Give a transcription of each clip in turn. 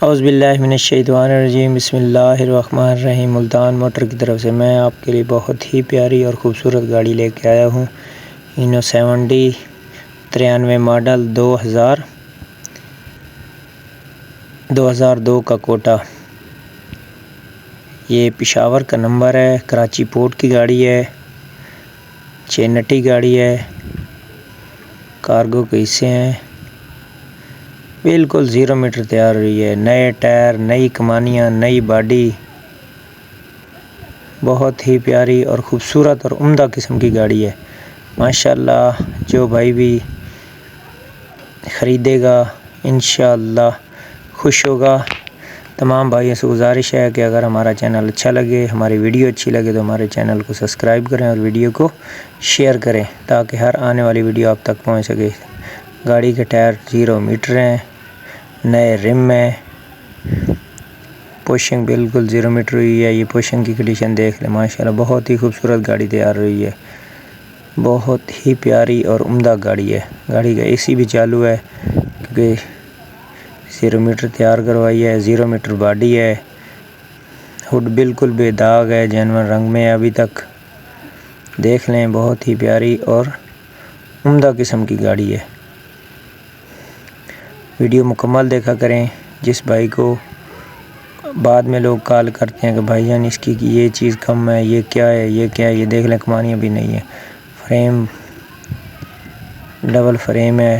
اعوذ باللہ من الشیطان الرجیم، بسم اللہ الرحمن الرحیم۔ ملتان موٹر کی طرف سے میں آپ کے لیے بہت ہی پیاری اور خوبصورت گاڑی لے کے آیا ہوں۔ انو 93 ماڈل 2002 کا کوٹا۔ یہ پشاور کا نمبر ہے، کراچی پورٹ کی گاڑی ہے، 6 نٹی گاڑی ہے، کارگو کے حصے ہیں، بالکل 0 میٹر تیار ہوئی ہے، نئے ٹائر، نئی کمانیاں، نئی باڈی، بہت ہی پیاری اور خوبصورت اور عمدہ قسم کی گاڑی ہے ماشاءاللہ۔ جو بھائی بھی خریدے گا انشاءاللہ خوش ہوگا۔ تمام بھائیوں سے گزارش ہے کہ اگر ہمارا چینل اچھا لگے، ہماری ویڈیو اچھی لگے تو ہمارے چینل کو سبسکرائب کریں اور ویڈیو کو شیئر کریں تاکہ ہر آنے والی ویڈیو آپ تک پہنچ سکے۔ گاڑی کے ٹائر 0 میٹر ہیں، نئے رم ہیں، پوشنگ بالکل 0 میٹر ہوئی ہے۔ یہ پوشنگ کی کنڈیشن دیکھ لیں ماشاءاللہ، بہت ہی خوبصورت گاڑی تیار ہوئی ہے، بہت ہی پیاری اور عمدہ گاڑی ہے۔ گاڑی کا اے سی بھی چالو ہے کیونکہ 0 میٹر تیار کروائی ہے، 0 میٹر باڈی ہے، ہڈ بالکل بے داغ ہے، جینوئن رنگ میں ہے ابھی تک۔ دیکھ لیں بہت ہی پیاری اور عمدہ قسم کی گاڑی ہے۔ ویڈیو مکمل دیکھا کریں۔ جس بھائی کو بعد میں لوگ کال کرتے ہیں کہ بھائی جان اس کی یہ چیز کم ہے، یہ کیا ہے، یہ کیا ہے، یہ دیکھ لیں کمانیاں بھی نہیں ہے، فریم ڈبل فریم ہے،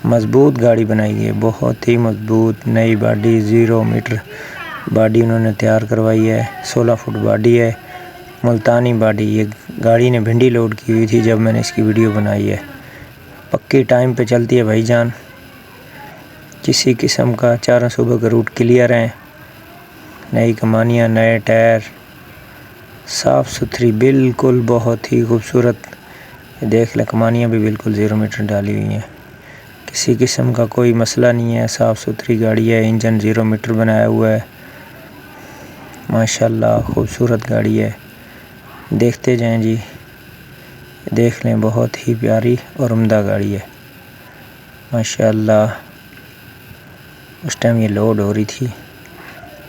مضبوط گاڑی بنائی ہے، بہت ہی مضبوط، نئی باڈی 0 میٹر باڈی انہوں نے تیار کروائی ہے، 16 فٹ باڈی ہے، ملتانی باڈی۔ یہ گاڑی نے بھنڈی لوڈ کی ہوئی تھی جب میں نے اس کی ویڈیو بنائی ہے، پکی ٹائم پہ چلتی ہے بھائی جان۔ کسی قسم کا چاروں صوبوں کا روٹ کلیئر ہیں، نئی کمانیاں، نئے ٹائر، صاف ستھری بالکل، بہت ہی خوبصورت۔ دیکھ لیں کمانیاں بھی بالکل 0 میٹر ڈالی ہوئی ہیں، کسی قسم کا کوئی مسئلہ نہیں ہے، صاف ستھری گاڑی ہے، انجن 0 میٹر بنایا ہوا ہے ماشاءاللہ، خوبصورت گاڑی ہے۔ دیکھتے جائیں جی، دیکھ لیں بہت ہی پیاری اور عمدہ گاڑی ہے ماشاءاللہ۔ اس ٹائم یہ لوڈ ہو رہی تھی،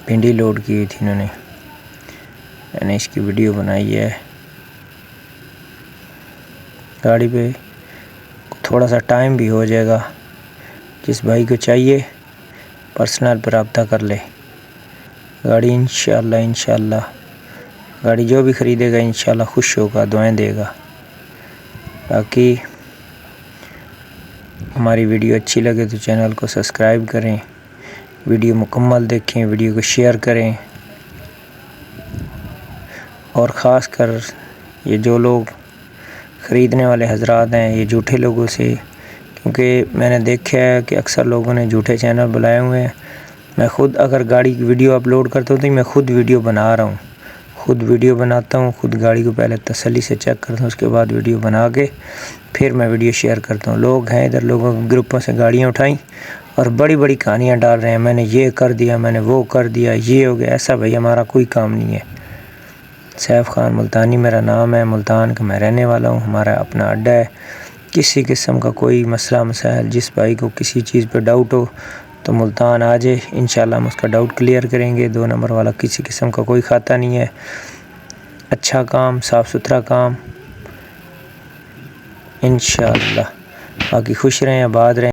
بھنڈی لوڈ کی ہوئی تھی انہوں نے، میں نے اس کی ویڈیو بنائی ہے۔ گاڑی پہ تھوڑا سا ٹائم بھی ہو جائے گا، جس بھائی کو چاہیے پرسنل پہ رابطہ کر لے۔ گاڑی انشاءاللہ گاڑی جو بھی خریدے گا انشاءاللہ خوش ہوگا، دعائیں دے گا۔ باقی ہماری ویڈیو اچھی لگے تو چینل کو سبسکرائب کریں، ویڈیو مکمل دیکھیں، ویڈیو کو شیئر کریں، اور خاص کر یہ جو لوگ خریدنے والے حضرات ہیں یہ جھوٹے لوگوں سے، کیونکہ میں نے دیکھا ہے کہ اکثر لوگوں نے جھوٹے چینل بنائے ہوئے ہیں۔ میں خود اگر گاڑی کی ویڈیو اپلوڈ کرتا ہوں تو میں خود ویڈیو بنا رہا ہوں، خود ویڈیو بناتا ہوں، خود گاڑی کو پہلے تسلی سے چیک کرتا ہوں، اس کے بعد ویڈیو بنا کے پھر میں ویڈیو شیئر کرتا ہوں۔ لوگ ہیں ادھر لوگوں کے گروپوں سے گاڑیاں اٹھائیں اور بڑی بڑی کہانیاں ڈال رہے ہیں، میں نے یہ کر دیا، میں نے وہ کر دیا، یہ ہو گیا، ایسا بھائی ہمارا کوئی کام نہیں ہے۔ سیف خان ملتانی میرا نام ہے، ملتان کا میں رہنے والا ہوں، ہمارا اپنا اڈا ہے۔ کسی قسم کا کوئی مسئلہ مسائل، جس بھائی کو کسی چیز پہ ڈاؤٹ ہو تو ملتان آ جائے، انشاءاللہ ہم اس کا ڈاؤٹ کلیئر کریں گے۔ 2 نمبر والا کسی قسم کا کوئی کھاتا نہیں ہے، اچھا کام، صاف ستھرا کام انشاءاللہ۔ باقی خوش رہیں، آباد رہیں۔